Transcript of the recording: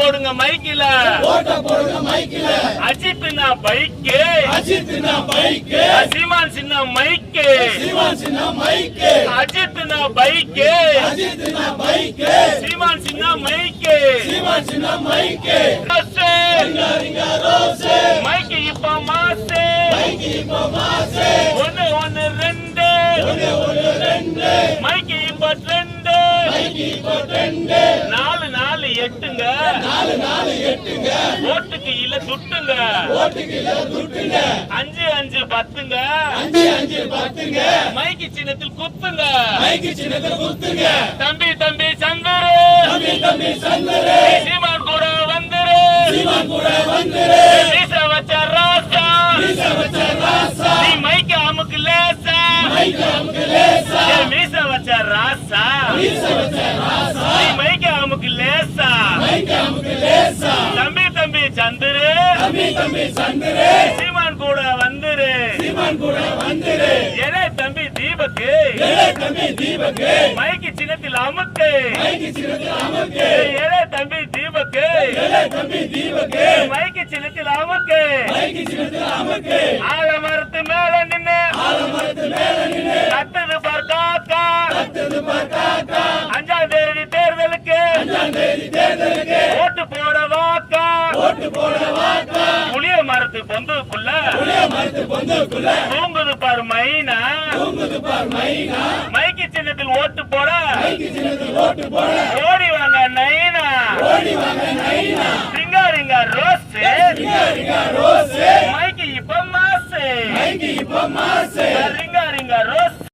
போடுங்க மைக்கில அஜித்னா பைக்கு சீமான் சின்ன மைக்கு அஜித்னா பைக்கு சீமான் சின்ன மைக்கு மைக்கு இப்ப மாசே 1 1 2 மைக்கு இப்ப 2 4 4 8ங்க ஓட்டுக்கு இல்ல துட்டுங்க 5 5 10ங்க மைக்கு சின்னத்தில் குத்துங்க தம்பி தம்பி சந்தரு சீமான் கூட வந்துரு மீச வச்ச ராசா நீ மைக்கு அமுக்கு லேசா மீச வச்ச ராசா நீ மைக்கு அமுக்கு லேசா தம்பி தம்பி சந்துரு சீமான் கூட வந்துரு ஏழை தம்பி தீபக்கு மைக்கு சின்னத்தில் அமுக்கு ஏழை தம்பி தீபக்கு மைக்கு சின்னத்தில் அமுக்கு ஆலமரத்து மேல நின்னு கத்துது பார் காக்கா 5ஆம் தேதி தேர்தலுக்கு ஓட்டு போட வாக்கா புளிய மரத்து பொந்துக்குள்ள தூங்குது பாரு மைனா மைக்கு சின்னத்தில் ஓட்டு போட ஓடி வாங்க நைனா சிங்காரிங்க ரோஸ் மைக்கு இப்ப மாசு ரிங்கா ரோஸ்